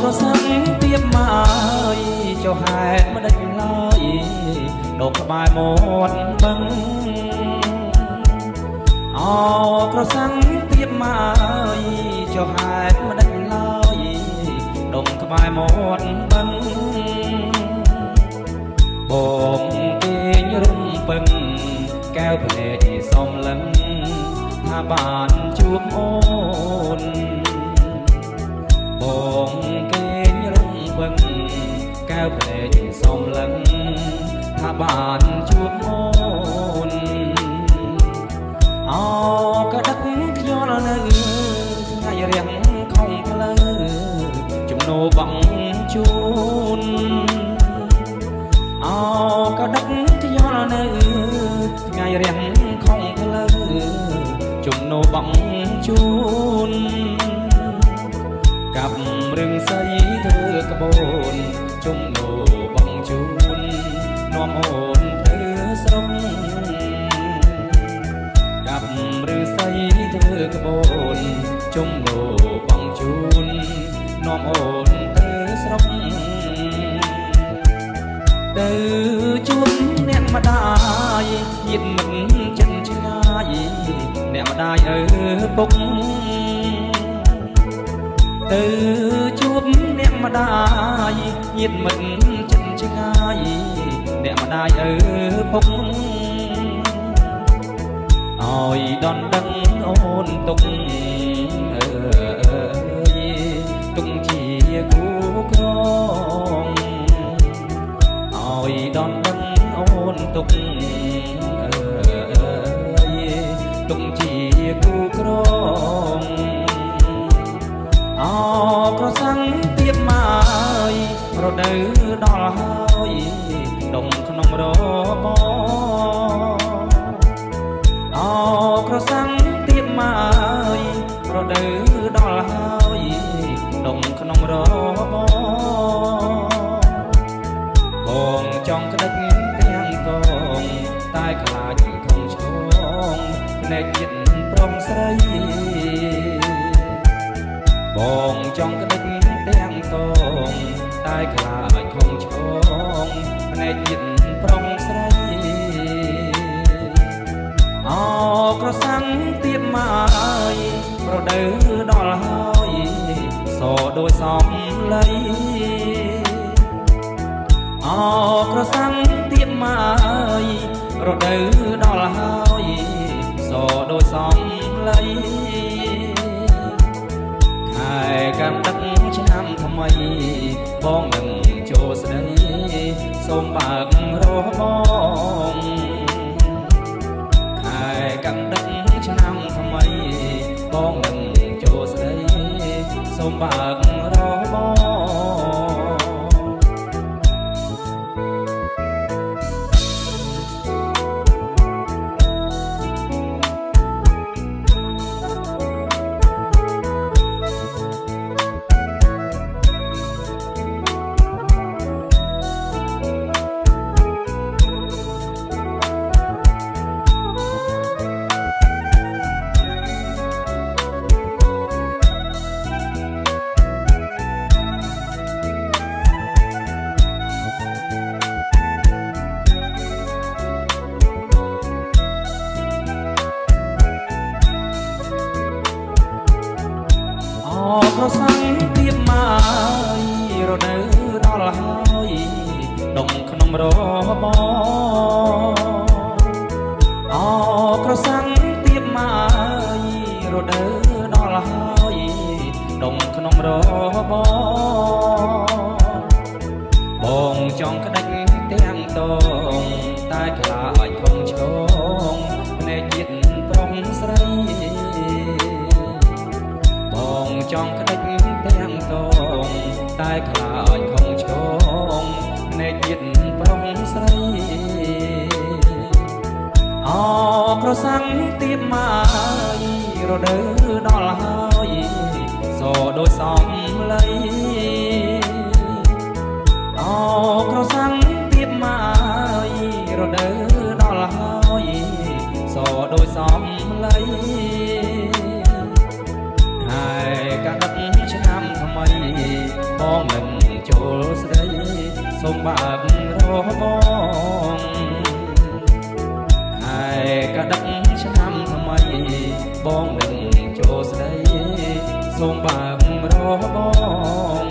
ប្រសិនទៀបមកចុះហេតុមិនដេចឡើយដកក្បែរមាត់បឹងប្រសិនទៀបមកចុះហេតុមិនដេចឡើយដកក្បែរមាត់បឹងបងគេងរំពឹងកែវភ្នែកសំលឹងថាបានជួបអូនបងគេងរំពឹងកែវភ្នែកសំលឹងថាបានជួបអូនក៏ដឹកខ្យល់នៅថ្ងៃរៀងខំផ្លូវជំនោបងជូនក៏ដឹកខ្យល់នៅថ្ងៃរៀងខំផ្លូវជំនោបងជូនกับเรื่องใสเธอกระโบนจมโนบังจูนน้อมโอนเธอสรงกับเรื่องใสเธอกระโบนจมโนบังจูนน้อมโอนเธอสรงเธอจุนแนบมาได้ยินมันจันชายแนบมาได้ปุกtừ chuốc nẹm mà đai nhiệt mật chân chân ai nẹm mà đai ở phúc ôi đón đấng ôn tung tung chia cú crong ôi đón đấng ôn tung tung chia cú crongប្រសិនទៀបមករដូវដល់ហើយដុំក្នុងរបប្រសិនទៀបមករដូវដល់ហើយដុំក្នុងបងចង់ក្តិចទាំងកងតែខ្លាចខំឆ្កងភ្នែកចិត្តប្រុងស្រីបងចង់ក្តិចទាំងតងតែខ្លាចខំឆ្កងភ្នែកចិត្តប្រុងស្រីក្រសាំងទៀបមកប្រដៅដល់ហើយសដូចសំលៃក្រសាំងទៀបមកប្រដៅដល់ហើយសដូចសំលៃកាន់ទឹកឆ្នាំថ្មីបងនឹងចូលស្ដីសូមបើករបងខែកាន់ទឹកឆ្នាំថ្មីបងនឹងចូលស្ដីសូមបើករបងប្រសាំងទៀបមករដូវដល់ហើយដុំក្នុងរបប្រសាំងទៀបមករដូវដល់ហើយដុំក្នុងរបបងចង់ក្តិចទាំងតងតែខ្លាចខំឆ្កងភ្នែកចិត្តប្រុងស្រីបងចង់ក្តិចទាំងតងតែខ្លាចខំឆ្កងភ្នែកចិត្តប្រុងស្រីក្រសាំងទៀបមករដូវដល់ហើយសដូចសំលៃក្រសាំងទៀបមករដូវដល់ហើយសដូចសំលៃហើយកាដឹកឆ្នាំថ្មី បងនឹងចូលស្ដីសូមបើករកបងហើយក៏ដឹកឆ្នាំថ្មីបងនឹងចូលស្ដីសូមបើករកបង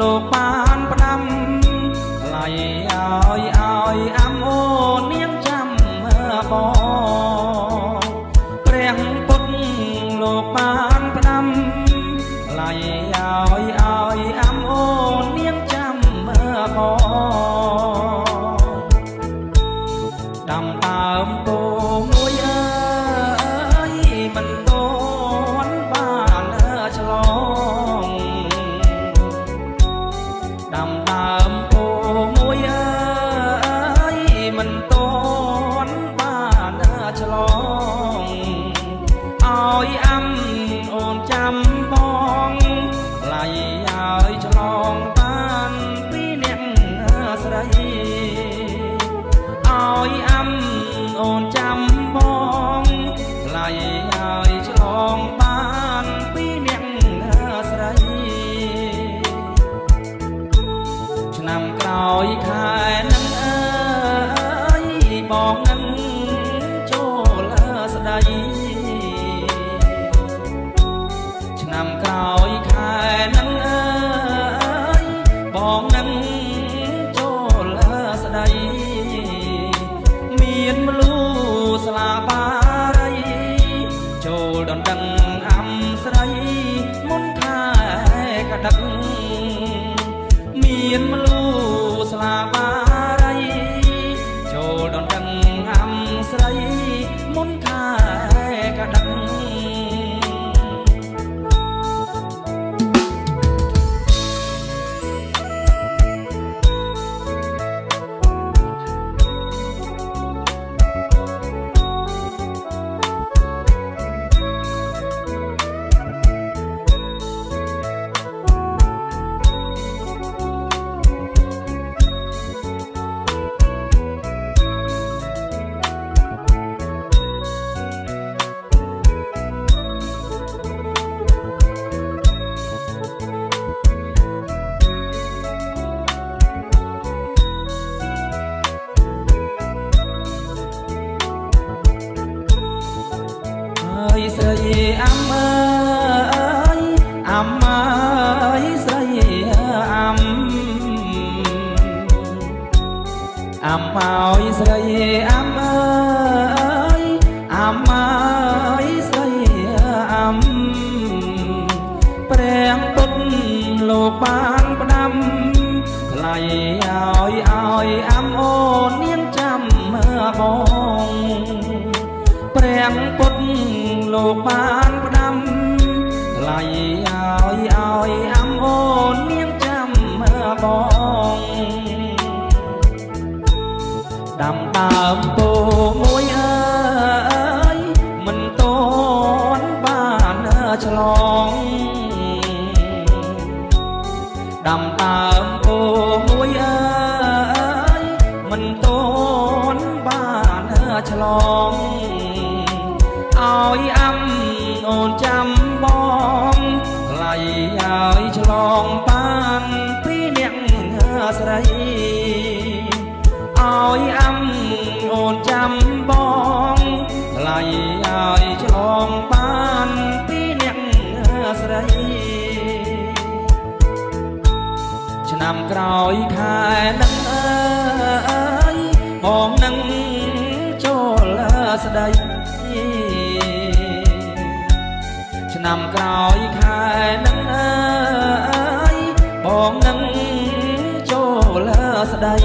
លោកបានផ្ដាំថ្លៃឲ្យអាំអូននាងចាំបងព្រះពុទ្ធលោកបានផ្ដាំថ្លៃឲ្យអាំអូននាងចាំបងដាំដើមពោមួយអើយមិនទាន់បានឆ្លងដាំដើមពោមួយអើយមិនទាន់បានឆ្លងឲ្យអាំអូនចាំបងថ្លៃឲ្យឆ្លងបានពីអ្នកស្រីឲ្យអាំអូនចាំបងថ្លៃឲ្យឆ្លងបានពីអ្នកស្រីឆ្នាំក្រោយខែនឹងអើយបងនឹងចូលស្ដីឆ្នាំក្រោយខែនឹងអើយបងនឹងចូលស្ដីមានមលូស្លាបារីចូលដណ្ដឹងអាំស្រីមុនខែកដឹកមានមលូស្លាបារីចូលដណ្ដឹងអាំស្រីមុនខែកដឹកស្រីអាំអើយអាំអើយស្រីអាំអាំអើយស្រីអាំអើយអាំអើយស្រីអាំព្រះពុទ្ធលោកបានផ្ដាំថ្លៃឲ្យអាំអូននាងចាំបងព្រះពុទ្ធលោកបានផ្ដាំថ្លៃឲ្យអាំអូននាងចាំបងដាំដើមពោមួយអើយមិនទាន់បានឆ្លងដាំដើមពោមួយអើយមិនទាន់បានឆ្លងឲ្យអាំអូនចាំបងថ្លៃឲ្យឆ្លងបានពីអ្នកស្រីឲ្យអាំអូនចាំបងថ្លៃឲ្យឆ្លងបានពីអ្នកស្រីឆ្នាំក្រោយខែនឹងអើយ បងនឹងចូលស្ដីឆ្នាំក្រោយខែនឹងអើយបងនឹងចូលស្ដី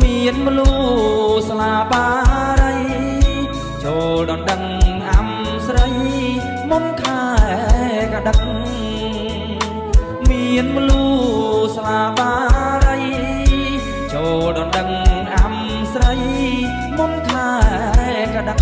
មានមលូស្លាបារីចូលដណ្ដឹងអំស្រីមុនខែកដឹកមានមលូស្លាបារីចូលដណ្ដឹងអំស្រីមុនខែកដឹក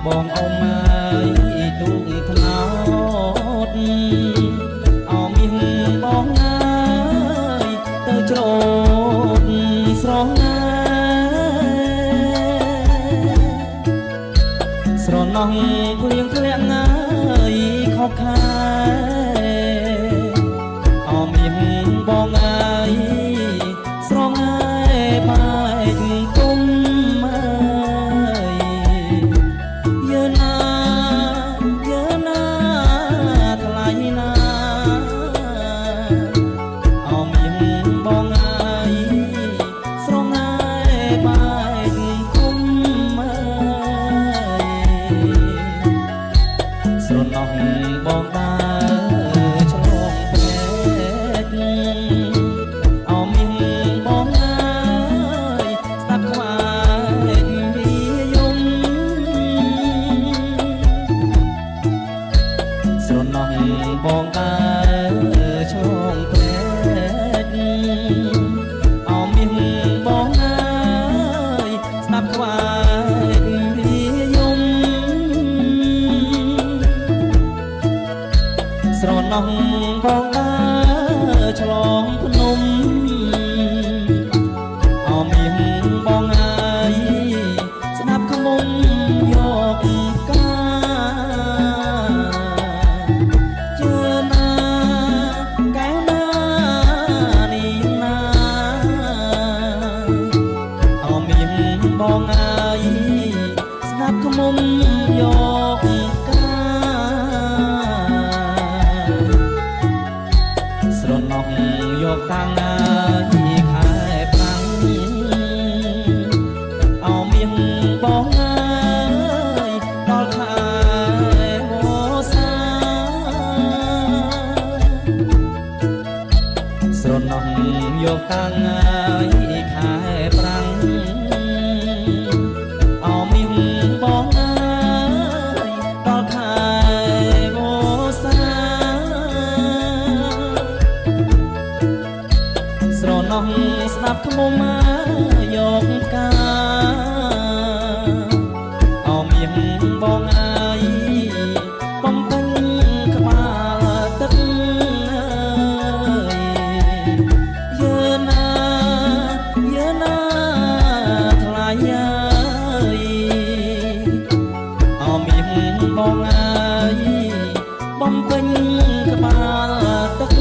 បងអមអើយទូកថ្នោតអមមានបងអើយទៅច្រូតស្រងស្រណោះភ្លៀងធ្លាក់អើយខុសខែអមមានបងអើយស្រងអើយបែកគុំបងដើរឆ្លងពេកអមមានបងអើយស្ដាប់ខ្វាយនិយមស្រណោះបងដើរឆ្លងពេកអមមានបងអើយស្ដាប់ខ្វាយនិយមស្រណោះបងដើរឆ្លងភ្នំអមមានបងអើយស្ដាប់ខ្មុំយកកាជើណាកែវណានេះណាអមមានបងអើយស្ដាប់ខ្មុំយកយកតាំងអើយខែប្រាំងអមមានបងអើយដល់ខែវស្សាស្រណោះយកតាំងអើយខែប្រាំងអមមានបងអើយដល់ខែវស្សាស្រណោះស្ដាប់ខ្មុំយកកាអមមានបងអើយបំពេញក្បាលទឹកយឺណាថ្លៃអើយអមមានបងអើយបំពេញក្បាលទឹក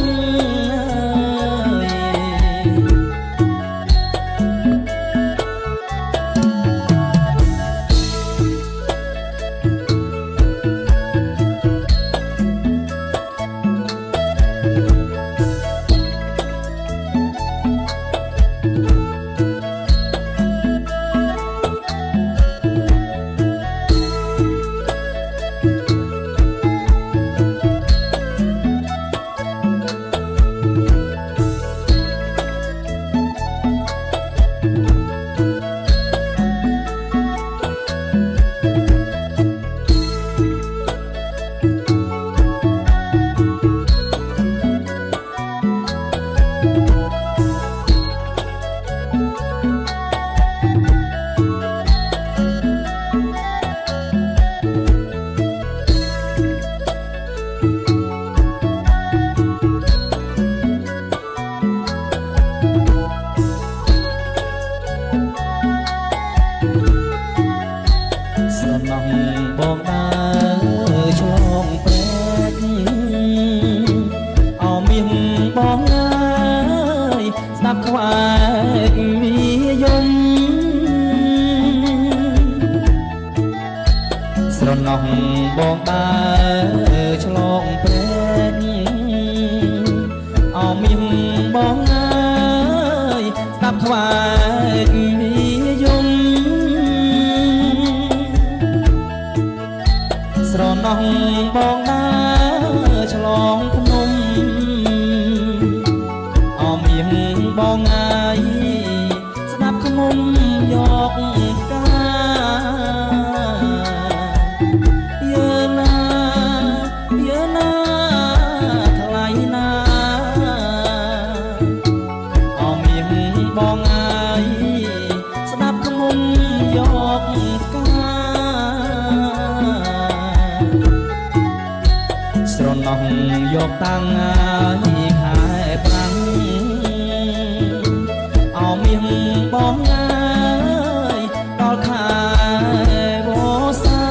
បងដើរឆ្លងព្រែកអោមៀងបងអើយស្ដាប់ថ្វាយនិយមស្រណោះបងដើរឆ្លងភ្នំអោមៀងបងអើយស្ដាប់ខ្មុំយកកាស្រណោះយកតាំងយីខែប្រាំងអោមៀងបងអើយដល់ខែវស្សា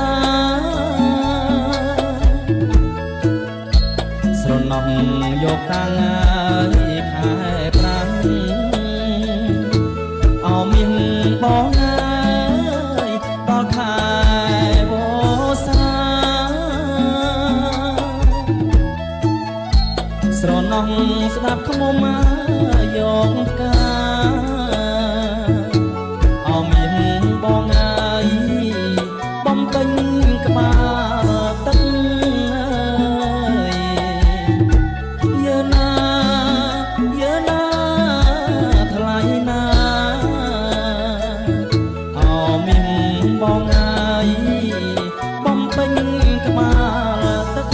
ស្រណោះយកតាំងយីខែប្រាំងអោមៀងបងអើយដល់ខែវស្សាស្រណោះស្ដាប់ខ្មុំយកផ្កាអោមៀងបងអើយបំពេញក្បាលទឹកយើណាថ្លៃណាអោមៀងបងអើយបំពេញក្បាលទឹក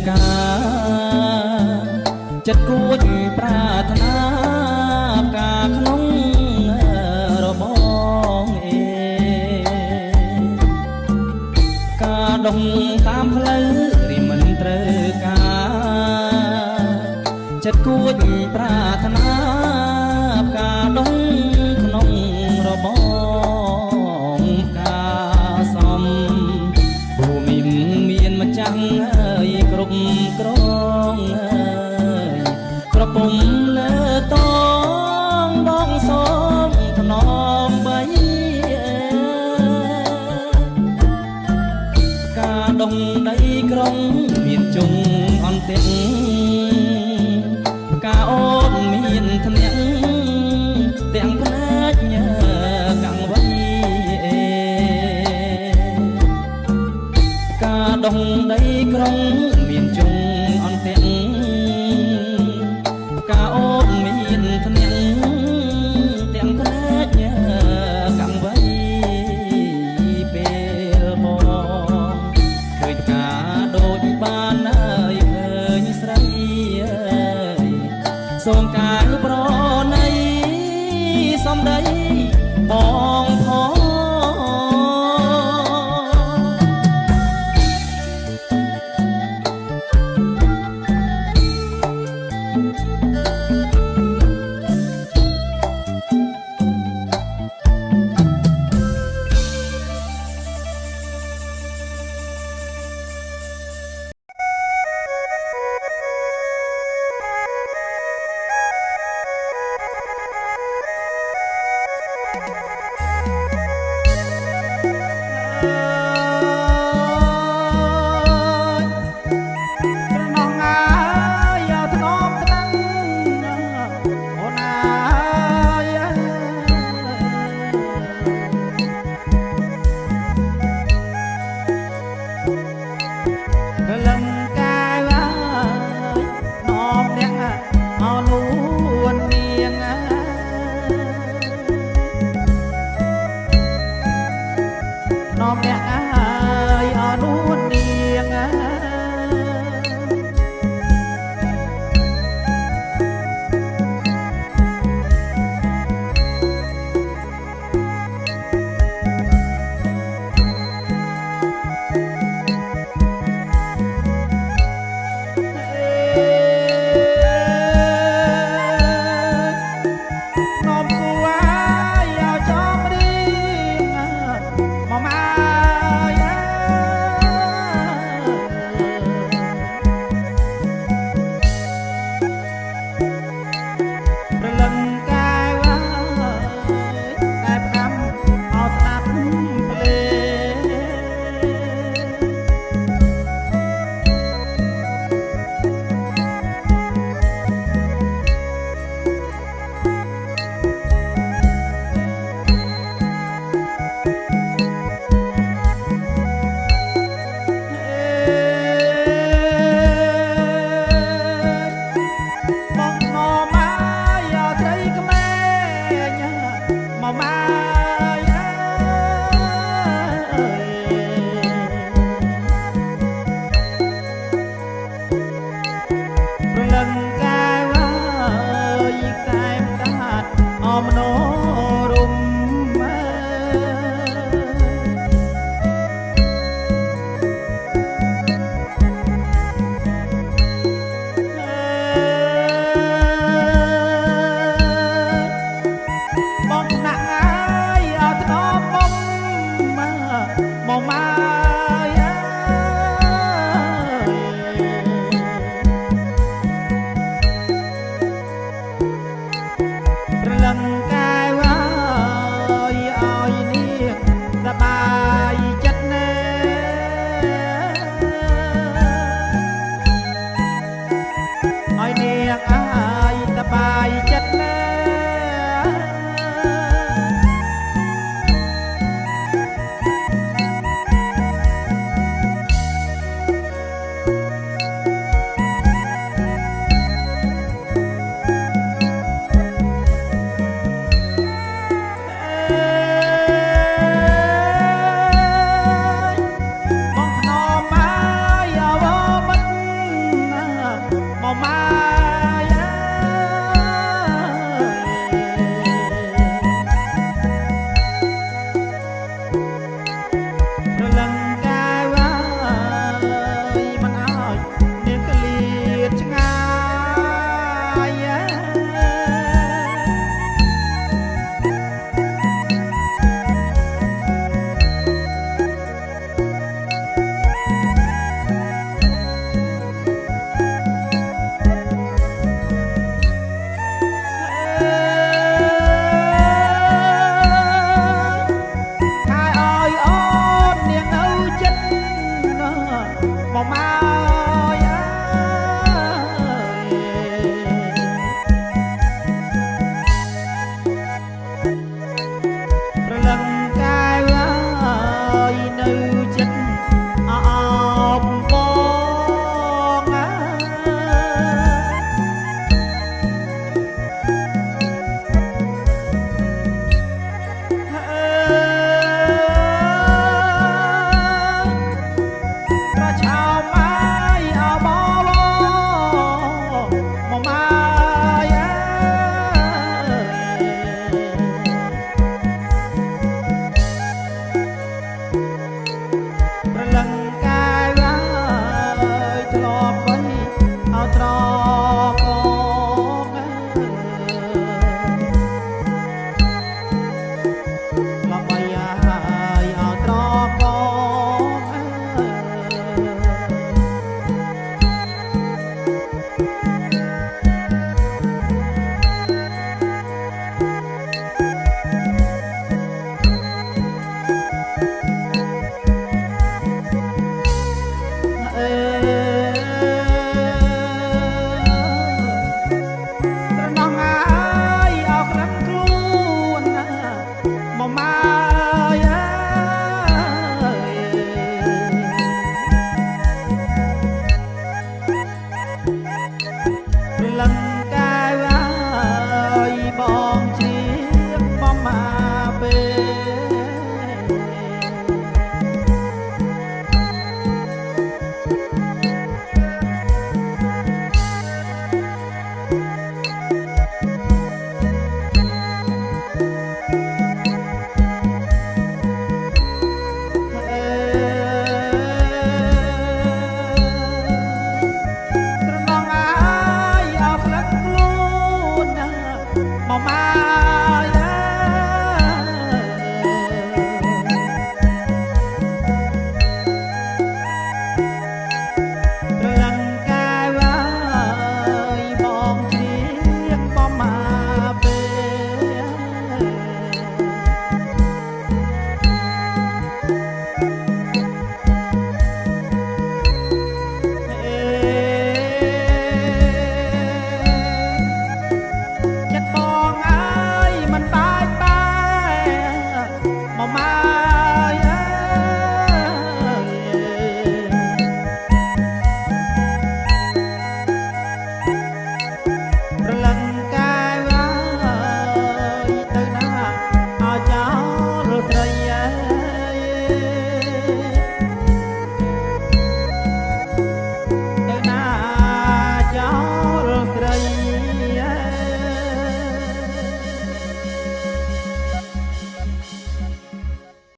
ការចិត្តគួចប្រាថ្នាផ្កាក្នុងរបងអេការដងតាមផ្លូវរីមិនត្រូវការចិត្តគួចប្រាថ្នាផ្កាដងក្នុងរបងផ្កាសំភូមិមានម្ចាំងអើយគ្រប់ក្រងអើយប្រពំលើតងបងសំថ្នមបីការដងដីក្រុងមានជុំអន្ទិកការអូនមានធ្នាក់ទាំងភ្នែកញើកាំងវៃការដងដីក្រុងមានជុំ